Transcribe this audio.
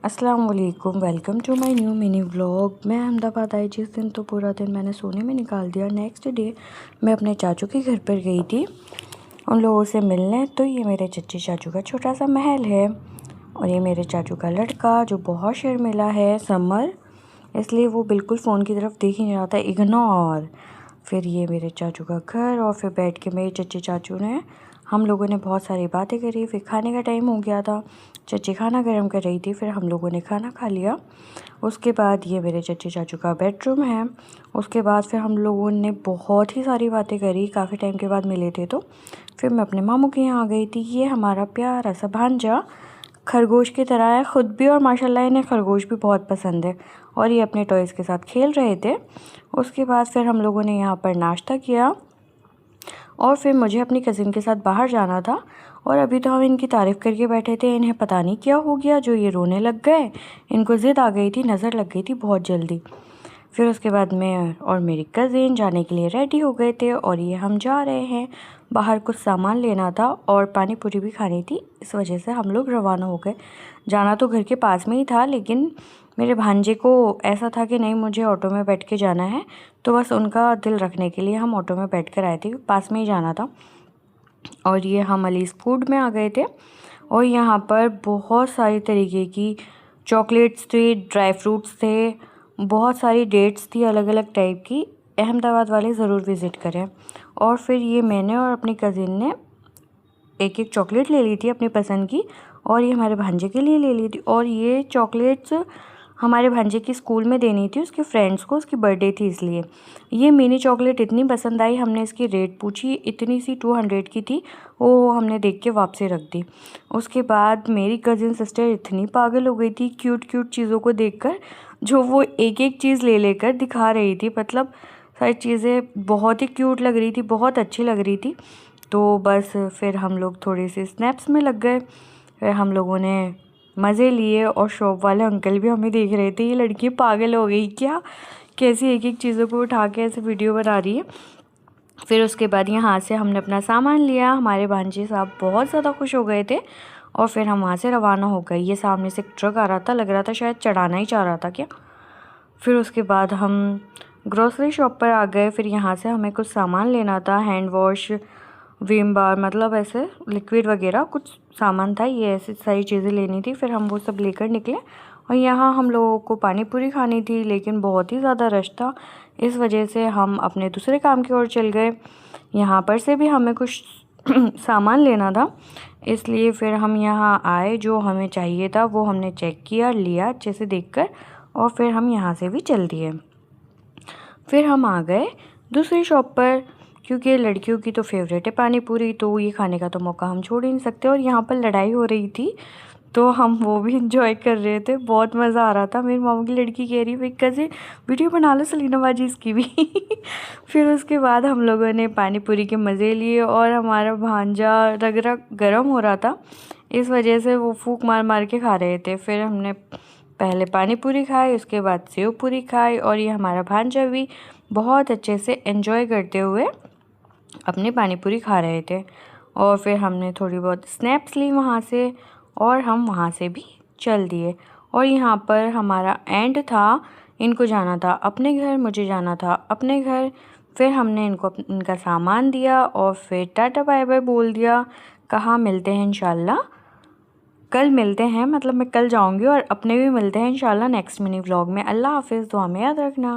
अस्सलाम वालेकुम, welcome to my new mini vlog. मैं अहमदाबाद आई जिस दिन तो पूरा दिन मैंने सोने में निकाल दिया। नेक्स्ट डे मैं अपने चाचू के घर पर गई थी उन लोगों से मिलने। तो ये मेरे चच्चे चाचू का छोटा सा महल है और ये मेरे चाचू का लड़का जो बहुत शर्मिला है, समर, इसलिए वो बिल्कुल फ़ोन की तरफ देख ही नहीं रहा था, इग्नोर। फिर ये मेरे चाचू का घर और फिर बैठ के मेरे चच्चे चाचू ने, हम लोगों ने बहुत सारी बातें करी। फिर खाने का टाइम हो गया था, चच्ची खाना गर्म कर रही थी, फिर हम लोगों ने खाना खा लिया। उसके बाद ये मेरे चच्चे चाचू का बेडरूम है। उसके बाद फिर हम लोगों ने बहुत ही सारी बातें करी, काफ़ी टाइम के बाद मिले थे। तो फिर मैं अपने मामू के यहाँ आ गई थी। ये हमारा प्यारा सा भांजा खरगोश की तरह है ख़ुद भी, और माशाल्लाह इन्हें खरगोश भी बहुत पसंद है और ये अपने टॉयज़ के साथ खेल रहे थे। उसके बाद फिर हम लोगों ने यहाँ पर नाश्ता किया और फिर मुझे अपनी कज़िन के साथ बाहर जाना था। और अभी तो हम इनकी तारीफ़ करके बैठे थे, इन्हें पता नहीं क्या हो गया जो ये रोने लग गए। इनको ज़िद आ गई थी, नज़र लग गई थी बहुत जल्दी। फिर उसके बाद मैं और मेरी कज़िन जाने के लिए रेडी हो गए थे और ये हम जा रहे हैं। बाहर कुछ सामान लेना था और पानी पूरी भी खानी थी, इस वजह से हम लोग रवाना हो गए। जाना तो घर के पास में ही था, लेकिन मेरे भांजे को ऐसा था कि नहीं, मुझे ऑटो में बैठ के जाना है, तो बस उनका दिल रखने के लिए हम ऑटो में बैठ कर आए थे, पास में ही जाना था। और ये हम अलीज़ फूड में आ गए थे और यहाँ पर बहुत सारी तरीके की चॉकलेट्स थे, ड्राई फ्रूट्स थे, बहुत सारी डेट्स थी अलग अलग टाइप की। अहमदाबाद वाले ज़रूर विज़िट करें। और फिर ये मैंने और अपनी कज़िन ने एक एक चॉकलेट ले ली थी अपनी पसंद की, और ये हमारे भांजे के लिए ले ली थी। और ये चॉकलेट्स हमारे भांजे की स्कूल में देनी थी उसके फ्रेंड्स को, उसकी बर्थडे थी इसलिए। ये मिनी चॉकलेट इतनी पसंद आई, हमने इसकी रेट पूछी, इतनी सी 200 की थी, वो हमने देख के वापसी रख दी। उसके बाद मेरी कज़िन सिस्टर इतनी पागल हो गई थी क्यूट क्यूट चीज़ों को देखकर, जो वो एक एक चीज़ ले लेकर दिखा रही थी। मतलब सारी चीज़ें बहुत ही क्यूट लग रही थी, बहुत अच्छी लग रही थी। तो बस फिर हम लोग थोड़े से स्नैप्स में लग गए। फिर हम लोगों ने मज़े लिए और शॉप वाले अंकल भी हमें देख रहे थे, ये लड़की पागल हो गई क्या, कैसी एक एक चीज़ों को उठा के ऐसे वीडियो बना रही है। फिर उसके बाद यहाँ से हमने अपना सामान लिया, हमारे भांजे साहब बहुत ज़्यादा खुश हो गए थे और फिर हम वहाँ से रवाना हो गए। ये सामने से एक ट्रक आ रहा था, लग रहा था शायद चढ़ाना ही चाह रहा था क्या। फिर उसके बाद हम ग्रोसरी शॉप पर आ गए। फिर यहाँ से हमें कुछ सामान लेना था, हैंड वॉश, विम बार, मतलब ऐसे लिक्विड वगैरह कुछ सामान था, ये ऐसी सारी चीज़ें लेनी थी। फिर हम वो सब लेकर निकले और यहाँ हम लोगों को पानी पूरी खानी थी, लेकिन बहुत ही ज़्यादा रश था, इस वजह से हम अपने दूसरे काम की ओर चल गए। यहाँ पर से भी हमें कुछ सामान लेना था, इसलिए फिर हम यहाँ आए। जो हमें चाहिए था वो हमने चेक किया, लिया अच्छे से देखकर, और फिर हम यहाँ से भी चल दिए। फिर हम आ गए दूसरी शॉप पर, क्योंकि लड़कियों की तो फेवरेट है पानी पूरी, तो ये खाने का तो मौका हम छोड़ ही नहीं सकते। और यहाँ पर लड़ाई हो रही थी तो हम वो भी इंजॉय कर रहे थे, बहुत मज़ा आ रहा था। मेरी मामू की लड़की कह रही, भाई कैसे वीडियो बना लो सलीना बाजी इसकी भी। फिर उसके बाद हम लोगों ने पानी पूरी के मज़े लिए और हमारा भांजा रगड़ा गर्म हो रहा था, इस वजह से वो फूंक मार मार के खा रहे थे। फिर हमने पहले पानी पूरी खाई, उसके बाद सेव पूरी खाई, और ये हमारा भांजा भी बहुत अच्छे से एंजॉय करते हुए अपनी पानी पूरी खा रहे थे। और फिर हमने थोड़ी बहुत स्नैप्स ली वहाँ से और हम वहाँ से भी चल दिए। और यहाँ पर हमारा एंड था, इनको जाना था अपने घर, मुझे जाना था अपने घर। फिर हमने इनको इनका सामान दिया और फिर टाटा बाय बाय बोल दिया, कहा मिलते हैं इंशाल्लाह, कल मिलते हैं, मतलब मैं कल जाऊँगी और अपने भी मिलते हैं इंशाल्लाह नेक्स्ट मिनी व्लॉग में। अल्लाह हाफ़िज़, दुआ में याद रखना।